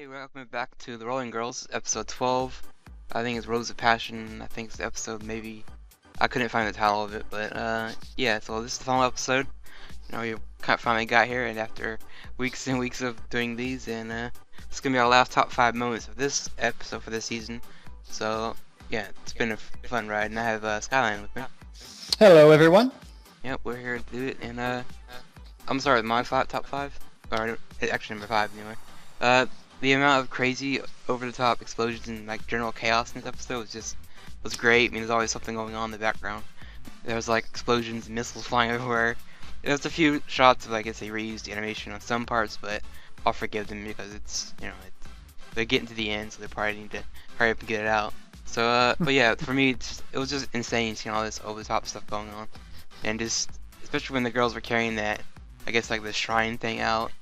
Hey, welcome back to The Rolling Girls, episode 12. I think it's Rose of Passion. I think it's the episode, maybe. I couldn't find the title of it, but yeah, so this is the final episode. We finally got here, and after weeks and weeks of doing these, and it's gonna be our last top 5 moments of this episode for this season. So, yeah, it's been a fun ride, and I have Skyline with me. Hello, everyone. Yep, we're here to do it, and I'm sorry, my top 5? Or, actually number 5, anyway. The amount of crazy, over-the-top explosions and like general chaos in this episode was great. I mean, there's always something going on in the background. There was like explosions and missiles flying everywhere. There's a few shots of, I guess, they reused the animation on some parts, but I'll forgive them because they're getting to the end, so they probably need to hurry up and get it out. So, but yeah, for me, it was just insane seeing all this over-the-top stuff going on, and just especially when the girls were carrying that, I guess, like the shrine thing out.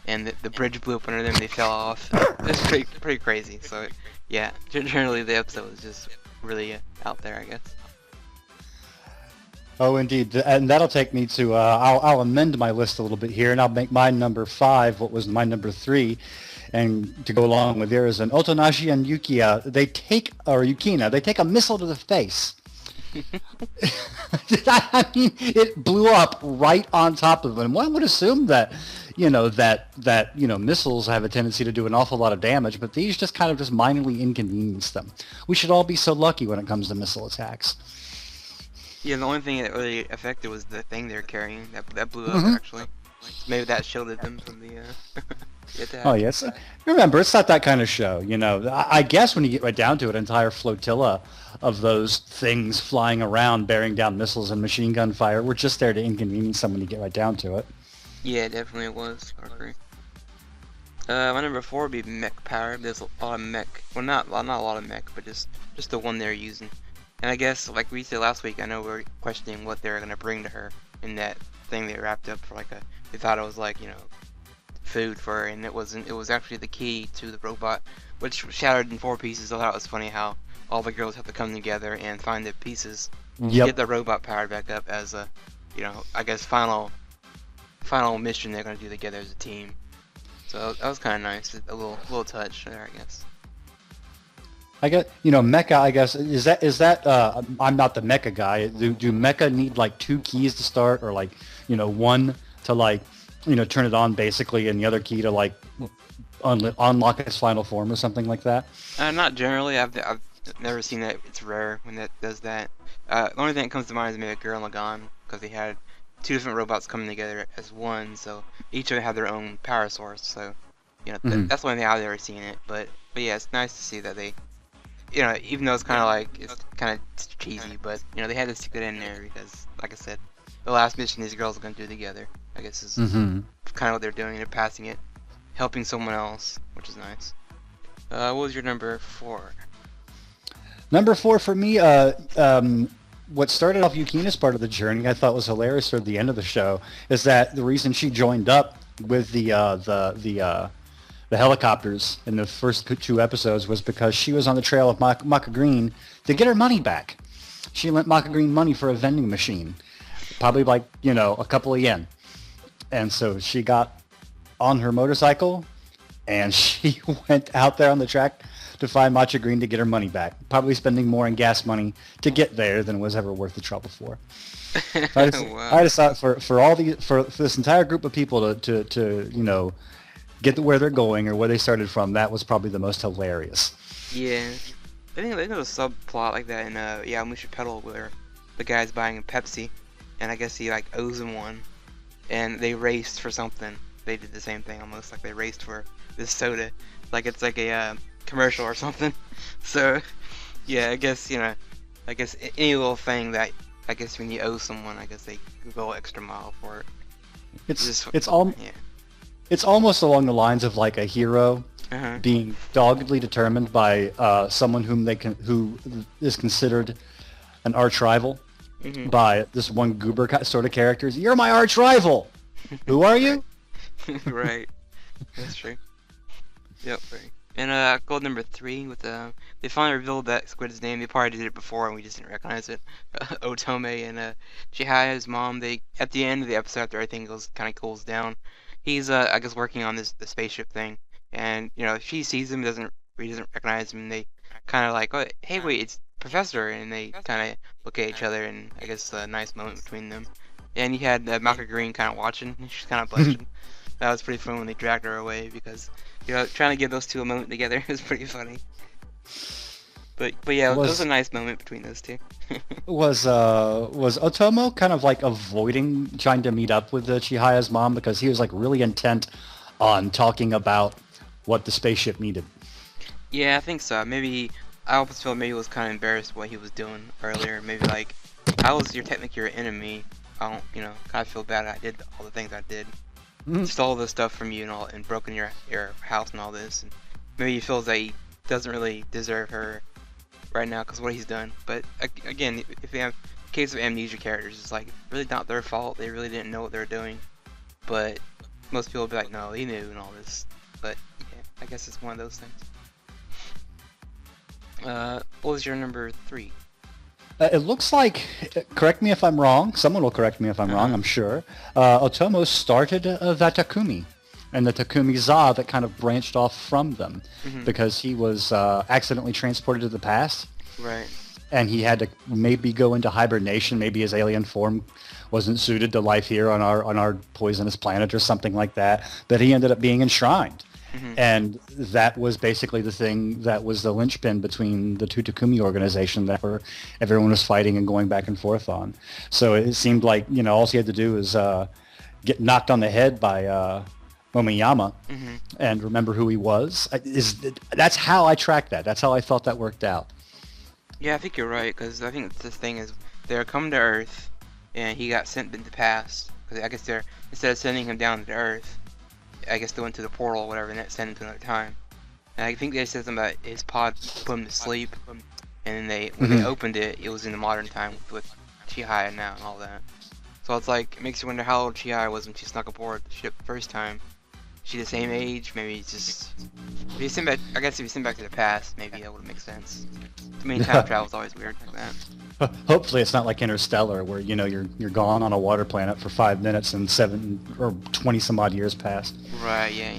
And the bridge blew up under them, they fell off. It's pretty crazy. So, yeah, generally the episode was just really out there, I guess. Oh, indeed. And that'll take me to, I'll amend my list a little bit here, and I'll make my number 5 what was my number 3. And to go along with there is an Otonashi and Yukina, they take a missile to the face. I mean, it blew up right on top of them. One would assume that, missiles have a tendency to do an awful lot of damage, but these just kind of minorly inconvenience them. We should all be so lucky when it comes to missile attacks. Yeah, the only thing that really affected was the thing they're carrying that blew up, actually. Maybe that shielded them from the attack. Oh, yes. Remember, it's not that kind of show, I guess when you get right down to it, an entire flotilla of those things flying around, bearing down missiles and machine gun fire were just there to inconvenience them when you get right down to it. Yeah, definitely it was. I agree. My number 4 would be mech power. There's a lot of mech. Well, not a lot of mech, but just the one they're using. And I guess, like we said last week, I know we were questioning what they're gonna bring to her in that thing they wrapped up for they thought it was food for her, and it wasn't. It was actually the key to the robot, which shattered in 4 pieces. I thought it was funny how all the girls have to come together and find the pieces to get the robot powered back up as a, I guess final mission they're gonna do together as a team. So that was kind of nice, a little touch there, I guess. I guess mecha. I guess is that I'm not the mecha guy. Do mecha need like 2 keys to start, or one to turn it on basically, and the other key to unlock its final form or something like that? Not generally. I've never seen that. It's rare when that does that. The only thing that comes to mind is maybe Gurren Lagann, because they had 2 different robots coming together as one, so each of them had their own power source. So that's the only thing I've ever seen it. But yeah, it's nice to see that they, even though it's kind of cheesy, but they had to stick it in there because, like I said, the last mission these girls are gonna do together, I guess, is kind of what they're doing. They're passing it, helping someone else, which is nice. What was your number 4? Number 4 for me, what started off Yukina's part of the journey, I thought was hilarious toward the end of the show, is that the reason she joined up with the helicopters in the first 2 episodes was because she was on the trail of Maka Green to get her money back. She lent Maka Green money for a vending machine, probably a couple of yen. And so she got on her motorcycle and she went out there on the track to find Matcha Green to get her money back, probably spending more in gas money to get there than was ever worth the trouble for. I just thought for this entire group of people to get to where they're going or where they started from, that was probably the most hilarious. Yeah, I think there's a subplot like that in Musha Pedal where the guy's buying a Pepsi, and I guess he owes him one, and they raced for something. They did the same thing almost, like they raced for this soda, like it's like a commercial or something. So yeah, I guess any little thing that I guess when you owe someone, I guess they go extra mile for it. It's almost along the lines of like a hero being doggedly determined by someone who is considered an arch rival by this one goober sort of character. You're my arch rival. Who are you? Right. That's true. Yep. Right. And goal number 3 with they finally revealed that Squid's name. They probably did it before and we just didn't recognize it. Otome and Chihaya's mom. They at the end of the episode after everything kind of cools down, he's I guess working on the spaceship thing, and she sees him, he doesn't recognize him, and they kind of like, oh, hey, wait, it's Professor, and they kind of look at each other, and I guess a nice moment between them. And you had Malcolm Green kind of watching, and she's kind of blushing. That was pretty fun when they dragged her away because trying to give those two a moment together was pretty funny. But yeah, it was a nice moment between those two. Was Otomo kind of like avoiding trying to meet up with Chihaya's mom because he was like really intent on talking about what the spaceship needed? Yeah, I think so. Maybe I almost felt maybe he was kind of embarrassed what he was doing earlier. Maybe like, you're technically your enemy. I don't, kind of feel bad I did all the things I did. Stole the stuff from you and all, and broken your house and all this. And maybe he feels that he doesn't really deserve her right now because what he's done. But again, if we have a case of amnesia characters, it's like really not their fault. They really didn't know what they were doing. But most people will be like, no, he knew and all this. But yeah, I guess it's one of those things. What was your number 3? It looks like, correct me if I'm wrong, someone will correct me if I'm wrong, I'm sure, Otomo started that Takumi, and the Takumi Za that kind of branched off from them, because he was accidentally transported to the past. Right. And he had to maybe go into hibernation, maybe his alien form wasn't suited to life here on our poisonous planet or something like that, but he ended up being enshrined. And that was basically the thing that was the linchpin between the two Takumi organizations that everyone was fighting and going back and forth on. So it seemed like, all he had to do was get knocked on the head by Momiyama and remember who he was. That's how I tracked that. That's how I thought that worked out. Yeah, I think you're right, because I think this thing is they're coming to Earth, and he got sent into the past. Because I guess instead of sending him down to Earth, I guess they went to the portal or whatever and that sent him to another time. And I think they said something about his pod put him to sleep, and then when they opened it, it was in the modern time with Chihaya now and all that. So it's like, it makes you wonder how old Chihaya was when she snuck aboard the ship the first time. Is she the same age? Maybe it's just... If you send back, I guess if you send back to the past, maybe that would make sense. To me, time travel is always weird like that. Hopefully it's not like Interstellar where you're gone on a water planet for 5 minutes and 7 or 20 some odd years pass. Right, yeah.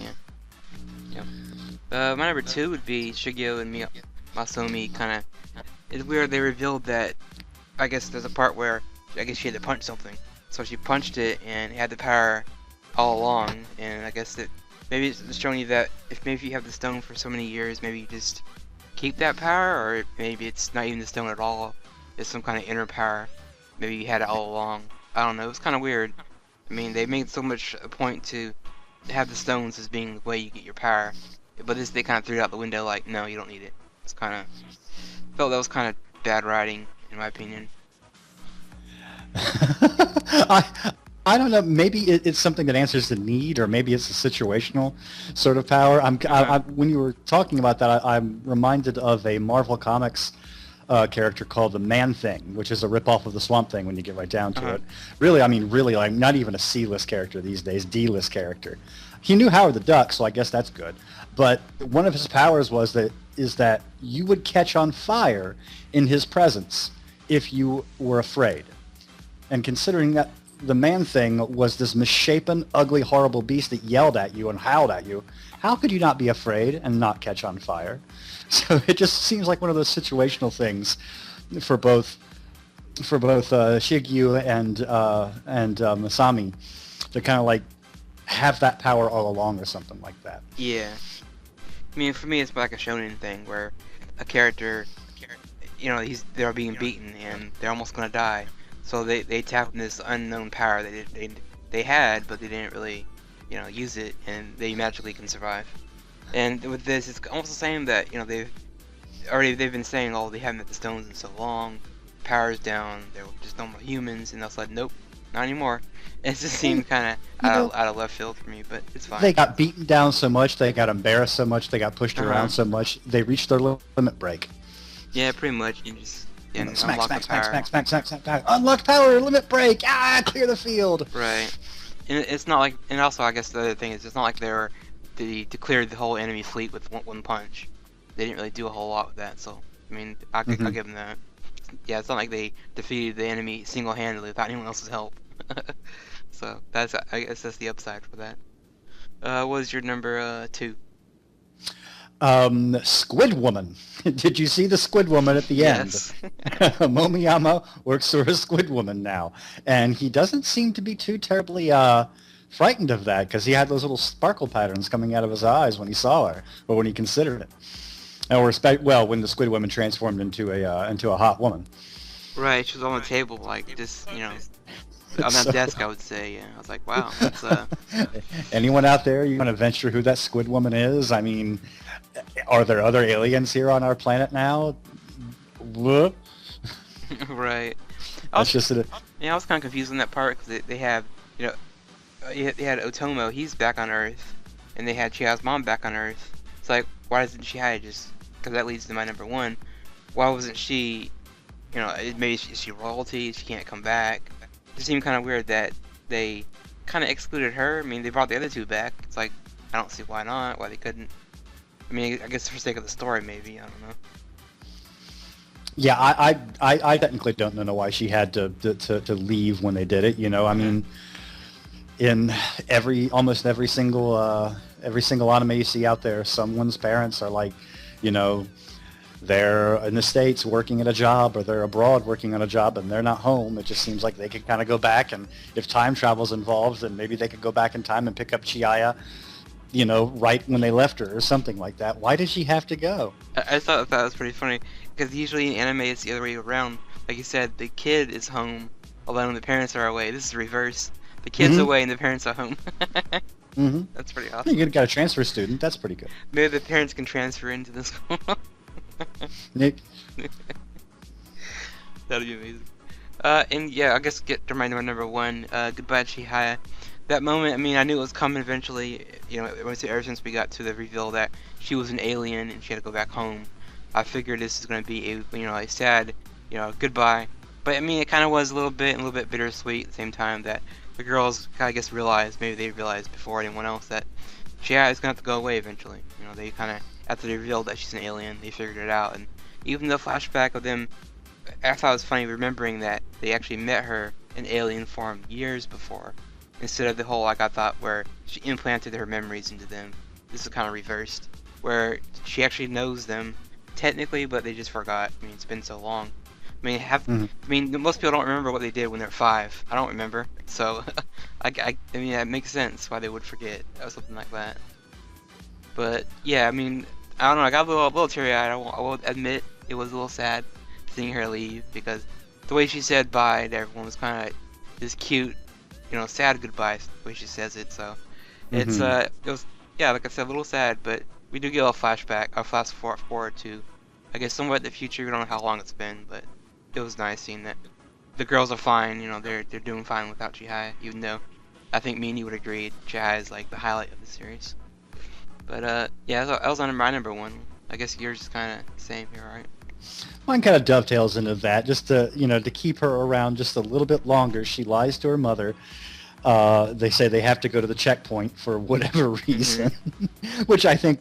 My number 2 would be Shigeo and Masumi. Kind of, it's weird. They revealed that I guess there's a part where I guess she had to punch something, so she punched it and it had the power all along. And I guess that maybe it's showing you that if you have the stone for so many years, maybe you just keep that power, or maybe it's not even the stone at all. It's some kind of inner power. Maybe you had it all along. I don't know. It's kind of weird. I mean, they made so much a point to have the stones as being the way you get your power, but they kind of threw it out the window. Like, no, you don't need it. It's kind of felt that was kind of bad writing, in my opinion. I don't know. Maybe it's something that answers the need, or maybe it's a situational sort of power. When you were talking about that, I'm reminded of a Marvel Comics character called the Man-Thing, which is a ripoff of the Swamp Thing when you get right down to it. Really, like not even a C-list character these days, D-list character. He knew Howard the Duck, so I guess that's good. But one of his powers is that you would catch on fire in his presence if you were afraid. And considering that the Man-Thing was this misshapen, ugly, horrible beast that yelled at you and howled at you, how could you not be afraid and not catch on fire? So it just seems like one of those situational things for both Shigyu and Masami to kind of like have that power all along or something like that. Yeah. I mean, for me, it's like a shonen thing where a character, they're being beaten and they're almost gonna die, so they tap into this unknown power they had, but they didn't really, use it, and they magically can survive. And with this, it's almost the same that they've been saying, oh, they haven't met the stones in so long, power's down, they're just normal humans, and they'll say, nope, not anymore. It just seemed kind of out of left field for me, but it's fine. They got beaten down so much, they got embarrassed so much, they got pushed around so much, they reached their limit break. Yeah, pretty much. You just smack, unlock power, limit break, clear the field. Right. And it's not like, and also I guess the other thing is, it's not like they're to clear the whole enemy fleet with one punch. They didn't really do a whole lot with that, so I mean, I'll give them that. Yeah, it's not like they defeated the enemy single-handedly without anyone else's help. So I guess that's the upside for that. What was your number 2? Squid Woman. Did you see the Squid Woman at the end? Yes. Momiyama works for a Squid Woman now, and he doesn't seem to be too terribly frightened of that because he had those little sparkle patterns coming out of his eyes when he saw her or when he considered it. Well, when the Squid Woman transformed into a hot woman. Right, she was on the table, like, just, you know, on that desk, I would say, yeah. I was like, wow, that's, Anyone out there, you want to venture who that Squid Woman is? I mean, are there other aliens here on our planet now? Whoop. right. That's just it. Yeah, I was kind of confused on that part, because they have, you know, they had Otomo, he's back on Earth, and they had Chiha's mom back on Earth. It's like, why doesn't Chiha just, because that leads to my number one, why wasn't she, you know, maybe is she royalty, she can't come back. It just seemed kind of weird that they kind of excluded her. I mean, they brought the other two back. It's like, I don't see why not, why they couldn't. I mean, I guess for the sake of the story, maybe, I don't know. Yeah, I technically don't know why she had to leave when they did it. You know, I mean, in almost every single anime you see out there, someone's parents are like, you know, they're in the States working at a job or they're abroad working on a job and they're not home. It just seems like they could kind of go back, and if time travel's involved, then maybe they could go back in time and pick up Chihaya, you know, right when they left her or something like that. Why did she have to go? I thought that was pretty funny, because usually in anime it's the other way around. Like you said, the kid is home alone, the parents are away. This is reverse. The kid's away and the parents are home. That's pretty awesome. You got a transfer student. That's pretty good. Maybe the parents can transfer into this school. Nick. That'd be amazing. And yeah, I guess get to my number one. Goodbye, Chihaya. That moment, I mean, I knew it was coming eventually. You know, ever since we got to the reveal that she was an alien and she had to go back home, I figured this is going to be a sad, goodbye. But I mean, it kind of was a little bit bittersweet at the same time that the girls kind of realized, maybe they realized before anyone else, that Chihaya is going to have to go away eventually. You know, they kind of, after they revealed that she's an alien, they figured it out. And even the flashback of them, I thought it was funny remembering that they actually met her in alien form years before, instead of the whole, like I thought, where she implanted her memories into them. This is kind of reversed, where she actually knows them technically, but they just forgot. I mean, it's been so long. I mean, most people don't remember what they did when they're 5. I don't remember, so I mean, that makes sense why they would forget or something like that. But yeah, I mean, I don't know. I got a little teary-eyed. I will admit it was a little sad seeing her leave, because the way she said bye to everyone was kind of this cute, sad goodbye. The way she says it, so it was, yeah, like I said, a little sad, but we do get a flashback, a flash forward to, I guess, somewhat in the future. We don't know how long it's been, but it was nice seeing that the girls are fine. They're doing fine without Chihaya, even though I think me and you would agree Chihaya is like the highlight of the series. But yeah, that was on my number one. I guess yours is kind of the same here, right? Mine kind of dovetails into that, just to to keep her around just a little bit longer. She lies to her mother. They say they have to go to the checkpoint for whatever reason, which I think,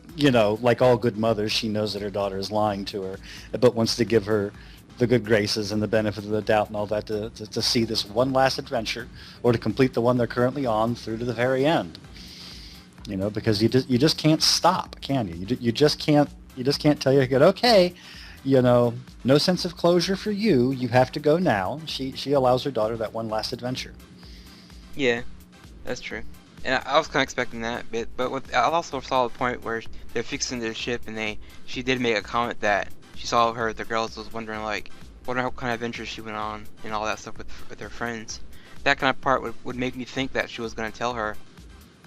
like all good mothers, she knows that her daughter is lying to her, but wants to give her the good graces and the benefit of the doubt and all that to see this one last adventure, or to complete the one they're currently on through to the very end. Because you just can't stop, can you? You just can't tell your kid, okay, no sense of closure for you. You have to go now. She allows her daughter that one last adventure. Yeah, that's true. And I was kind of expecting that bit, but I also saw the point where they're fixing their ship, and she did make a comment that she saw the girls was wondering, like, what kind of adventures she went on and all that stuff with her friends. That kind of part would make me think that she was going to tell her,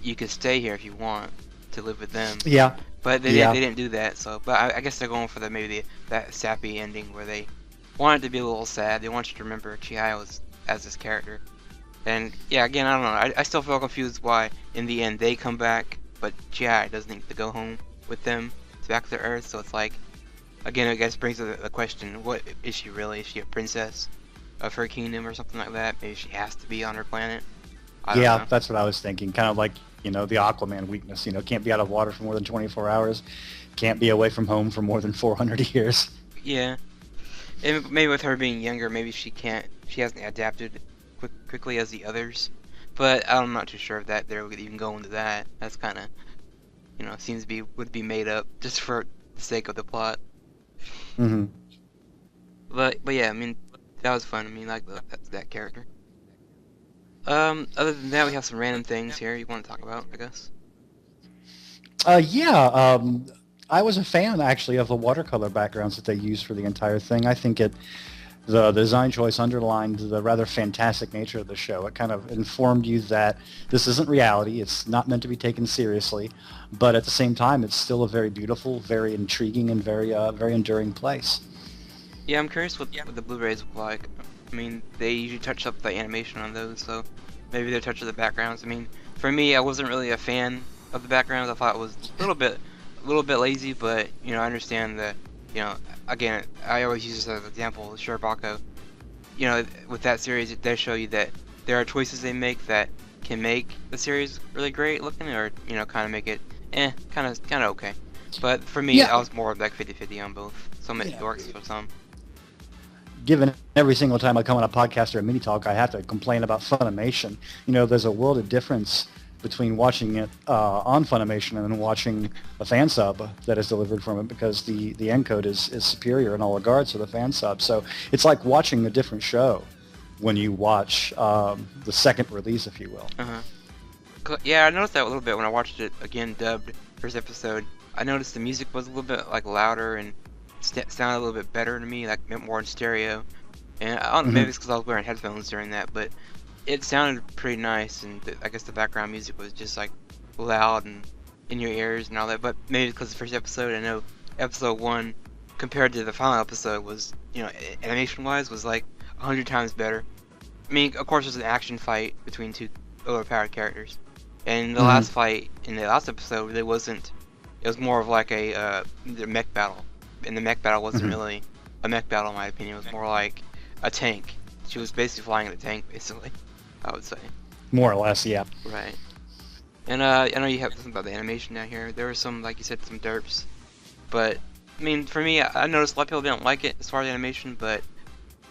you can stay here if you want to live with them. Yeah. But they didn't do that. So, but I guess they're going for that sappy ending where they wanted to be a little sad. They want you to remember Chihaya was as this character. And yeah, again, I don't know. I still feel confused why in the end they come back, but Chihaya doesn't need to go home with them back to Earth. So it's like, again, I guess brings up the question: what is she really? Is she a princess of her kingdom or something like that? Maybe she has to be on her planet. I don't know. That's what I was thinking. Kind of like, the Aquaman weakness. Can't be out of water for more than 24 hours. Can't be away from home for more than 400 years. Yeah. And maybe with her being younger, maybe she hasn't adapted quickly as the others. But I'm not too sure if that they're even going to that. That's kind of seems to be would be made up just for the sake of the plot. Hmm. But yeah, I mean, that was fun. I mean, like that character. Other than that, we have some random things here you want to talk about, I guess. Yeah, I was a fan actually of the watercolor backgrounds that they used for the entire thing. I think the design choice underlined the rather fantastic nature of the show. It kind of informed you that this isn't reality. It's not meant to be taken seriously, but at the same time, it's still a very beautiful, very intriguing, and very enduring place. Yeah, I'm curious what the Blu-rays look like. I mean, they usually touch up the animation on those, so maybe they touch up the backgrounds. I mean, for me, I wasn't really a fan of the backgrounds. I thought it was a little bit lazy, but I understand that. Again, I always use this as an example. Shirobako. With that series, it does show you that there are choices they make that can make the series really great looking, or kind of make it, kind of okay. But for me, Yeah. I was more of like 50-50 on both. Some it works for some. Given every single time I come on a podcast or a mini talk, I have to complain about Funimation. There's a world of difference between watching it on Funimation and then watching a fan sub that is delivered from it, because the encode is superior in all regards to the fan sub. So it's like watching a different show when you watch the second release, if you will. Yeah, I noticed that a little bit when I watched it again dubbed first episode. I noticed the music was a little bit like louder and sounded a little bit better to me, like more in stereo. And I don't know, maybe it's because I was wearing headphones during that, but it sounded pretty nice. And I guess the background music was just like loud and in your ears and all that. But maybe because the first episode, I know episode 1 compared to the final episode was, animation-wise, was like 100 times better. I mean, of course, there's an action fight between two overpowered characters. And the last fight in the last episode really wasn't. It was more of like a mech battle. And the mech battle wasn't really a mech battle, in my opinion. It was more like a tank. She was basically flying in a tank, basically, I would say. More or less, yeah. Right. And I know you have something about the animation down here. There were some, like you said, some derps. But, I mean, for me, I noticed a lot of people didn't like it as far as animation, but,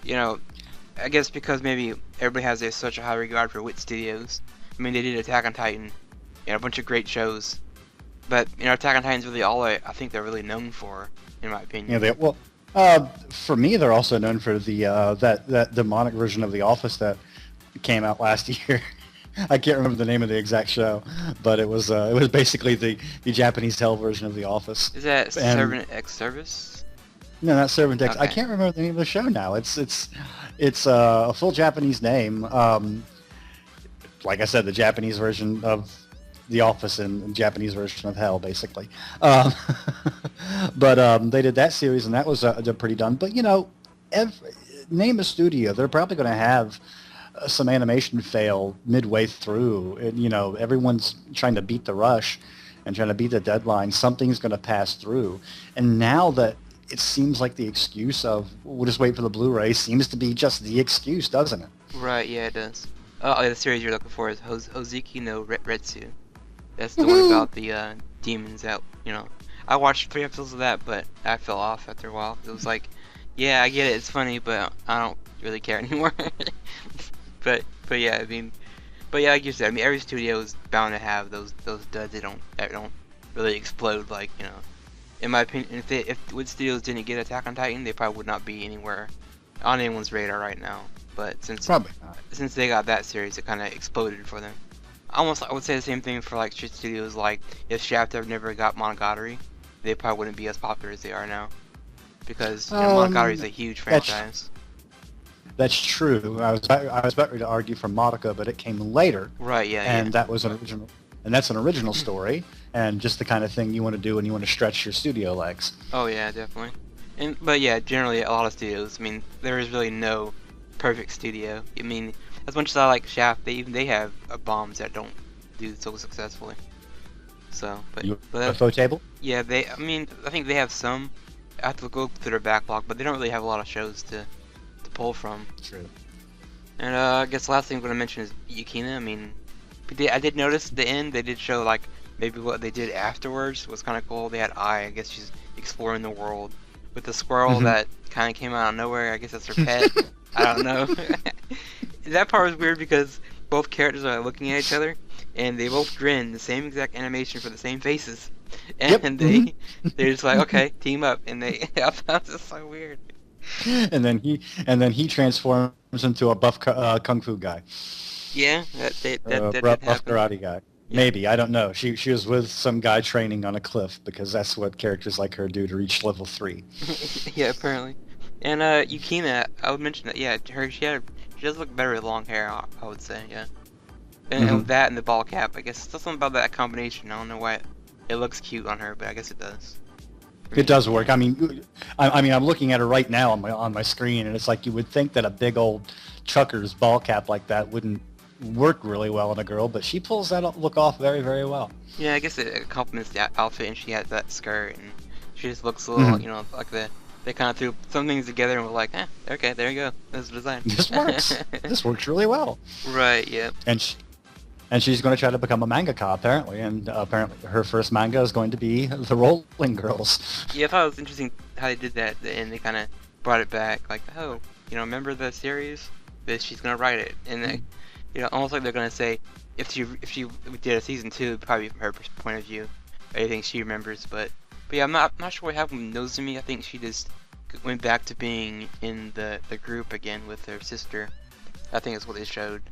I guess because maybe everybody has such a high regard for Wit Studios. I mean, they did Attack on Titan, a bunch of great shows. But, Attack on Titan's really all I think they're really known for, in my opinion. Yeah, for me, they're also known for the that demonic version of The Office that came out last year. I can't remember the name of the exact show, but it was basically the Japanese hell version of The Office. Is that Servant X Service? No, not Servant X. Okay. I can't remember the name of the show now. It's a full Japanese name. Like I said, the Japanese version of The Office and Japanese version of Hell, basically. But they did that series, and that was pretty done. But name a studio, they're probably going to have some animation fail midway through. And, everyone's trying to beat the rush and trying to beat the deadline. Something's going to pass through. And now that it seems like the excuse of we'll just wait for the Blu-ray seems to be just the excuse, doesn't it? Right, yeah, it does. Oh, the series you're looking for is Hozeki no Retsu. That's the one about the demons out, I watched 3 episodes of that, but I fell off after a while. It was like, yeah, I get it, it's funny, but I don't really care anymore. but yeah, I mean, like you said, I mean, every studio is bound to have those duds that don't really explode, like, in my opinion, if Wood Studios didn't get Attack on Titan, they probably would not be anywhere on anyone's radar right now. But since they got that series, it kind of exploded for them. I would say the same thing for like studios. Like if Shaft ever never got Monogatari, they probably wouldn't be as popular as they are now, because Monogatari is a huge franchise. That's true. I was about to argue for Madoka, but it came later. Right. Yeah. And yeah. that was an original. And that's an original story, and just the kind of thing you want to do when you want to stretch your studio legs. Oh yeah, definitely. But yeah, generally a lot of studios. I mean, there is really no perfect studio. I mean, as much as I like Shaft, they have bombs that don't do so successfully. So, but UFO table? Yeah, I mean, I think they have some. I have to go through their backlog, but they don't really have a lot of shows to pull from. True. And I guess the last thing I'm going to mention is Yukina. I mean, I did notice at the end they did show like maybe what they did afterwards was kind of cool. They had I guess she's exploring the world with the squirrel that kind of came out of nowhere. I guess that's her pet. I don't know. That part was weird because both characters are looking at each other, and they both grin, the same exact animation for the same faces, Yep. and they're just like, okay, team up, and they I found this so weird. And then he transforms into a buff kung fu guy, Yeah, that did buff happen. karate guy. Yeah, Maybe, I don't know. She was with some guy training on a cliff because that's what characters like her do to reach level 3. yeah, apparently. And Yukina, I would mention that. Yeah, she does look better with long hair. I would say, yeah. And with that and the ball cap, I guess it's something about that combination. I don't know why it looks cute on her, but I guess it does. For It me, does work. yeah. I mean, I'm looking at her right now on my screen, and it's like you would think that a big old trucker's ball cap like that wouldn't work really well on a girl, but she pulls that look off very, very well. Yeah, I guess it complements the outfit, and she has that skirt, and she just looks a little, Mhm. like they kind of threw some things together and were like, okay, there you go, that's the design. This works. This works really well. Right, yeah. And she's going to try to become a mangaka apparently, and apparently her first manga is going to be The Rolling Girls. Yeah, I thought it was interesting how they did that, and they kind of brought it back, like, oh, remember the series? But she's gonna write it, and almost like they're gonna say, if she did a season 2, it'd probably from her point of view, I think she remembers. But yeah, I'm not sure what happened with Nozomi. I think she just went back to being in the group again with her sister. I think that's what they showed.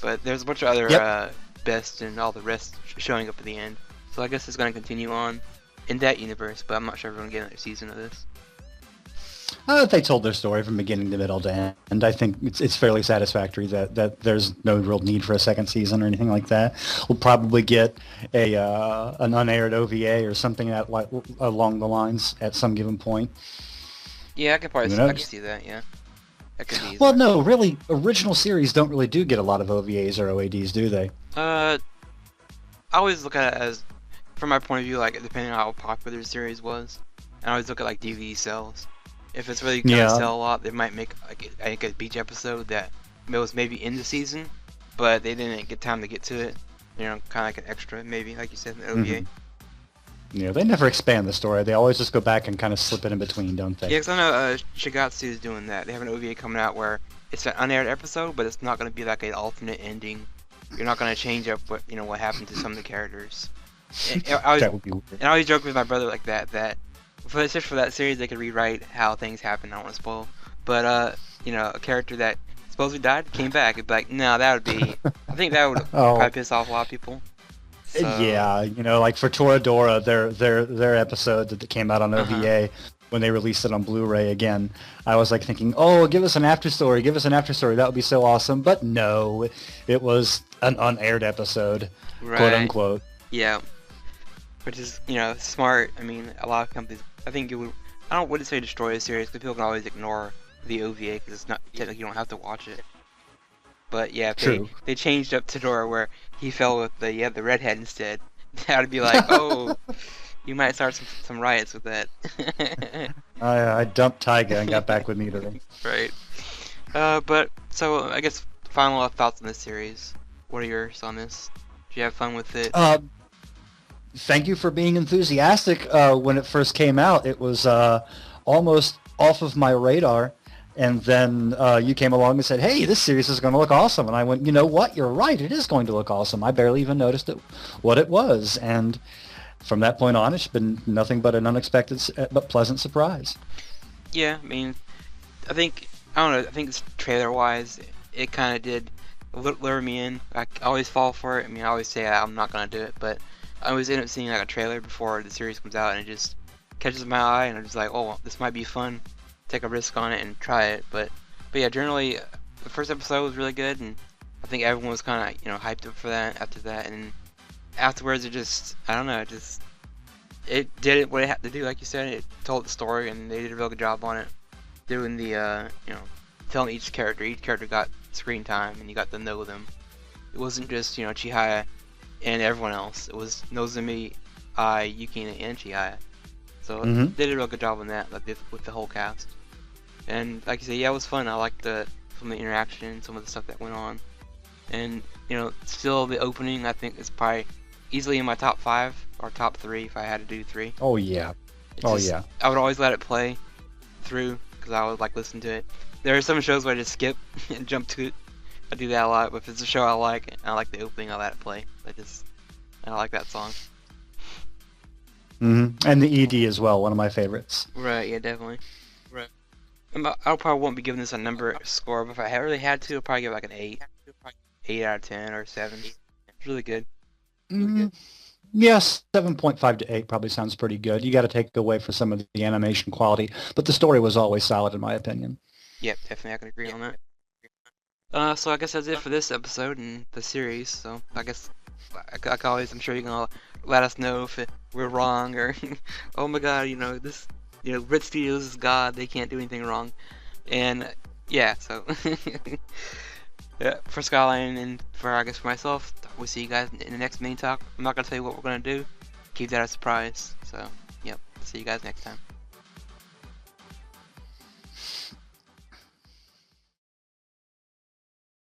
But there's a bunch of other Yep. best and all the rest showing up at the end. So I guess it's gonna continue on in that universe, but I'm not sure if we're gonna get another season of this. They told their story from beginning to middle to end. I think it's fairly satisfactory that there's no real need for a second season or anything like that. We'll probably get an unaired OVA or something along the lines at some given point. Yeah, I could probably Who I could knows? see that. Yeah, that could be Well, easily. no, really, original series don't really do get a lot of OVAs or OADs, do they? I always look at it as, from my point of view, like depending on how popular the series was, and I always look at like DVD sales. If it's really gonna Yeah. sell a lot, they might make like a beach episode that was maybe in the season, but they didn't get time to get to it. Kind of like an extra, maybe, like you said, in the OVA. They never expand the story. They always just go back and kind of slip it in between, don't they? Yeah, because I know Shigatsu is doing that. They have an OVA coming out where it's an unaired episode, but it's not going to be like an alternate ending. You're not going to change up what happened to some of the characters. And That would be weird. I always joke with my brother like that just for that series they could rewrite how things happened. I don't want to spoil, but a character that supposedly died came back. It'd be like, no, that would be. I think that would Oh. probably piss off a lot of people. So, Yeah, like for Toradora, their episode that came out on OVA when they released it on Blu-ray again, I was like thinking, oh, give us an after story, that would be so awesome. But no, it was an unaired episode, right. quote unquote. Yeah, which is smart. I mean, a lot of companies. I think I wouldn't say destroy a series because people can always ignore the OVA because it's not technically you don't have to watch it. But yeah, if True. they changed up Todora where he fell with the redhead instead, that would be like, oh, you might start some riots with that. I dumped Taiga and got back with Midori. Right. But so I guess final thoughts on this series. What are yours on this? Did you have fun with it? Thank you for being enthusiastic when it first came out. It was almost off of my radar, and then you came along and said, hey, this series is going to look awesome. And I went, you know what? You're right. It is going to look awesome. I barely even noticed what it was. And from that point on, it's been nothing but an unexpected but pleasant surprise. Yeah, I mean, I don't know, I think trailer-wise, it kind of did lure me in. I always fall for it. I mean, I always say I'm not going to do it, but I always end up seeing like a trailer before the series comes out, and it just catches my eye, and I'm just like, oh, this might be fun. Take a risk on it and try it. But yeah, generally, the first episode was really good, and I think everyone was kind of hyped up for that after that, and afterwards I don't know, it did what it had to do, like you said. It told the story, and they did a real good job on it, doing the telling each character got screen time, and you got to know them. It wasn't just Chihaya and everyone else. It was Nozomi, Yukina, and Chihaya. So they did a real good job on that, like with the whole cast. And like you said, yeah, it was fun. I liked some of the interaction, some of the stuff that went on, and still the opening I think is probably easily in my top 5 or top 3 if I had to do 3. Oh, yeah. Yeah. I would always let it play through because I would like listen to it. There are some shows where I just skip and jump to it, I do that a lot. But if it's a show I like the opening, I'll let it play. I like that song. And the ED as well, one of my favorites. Right, yeah, definitely. Right. I probably won't be giving this a number score, but if I really had to, I'd probably give it like an 8. 8 out of 10 or 7. It's really good. Yes, 7.5 to 8 probably sounds pretty good. You got to take away for some of the animation quality, but the story was always solid in my opinion. Yep, definitely I can agree on that. So I guess that's it for this episode and the series. So I guess, like always, I'm sure you're gonna let us know if we're wrong or, oh my God, Red Studios is God, they can't do anything wrong. And yeah, so yeah, for Skyline and for myself, we'll see you guys in the next main talk. I'm not gonna tell you what we're gonna do. Keep that a surprise. So, yep, see you guys next time.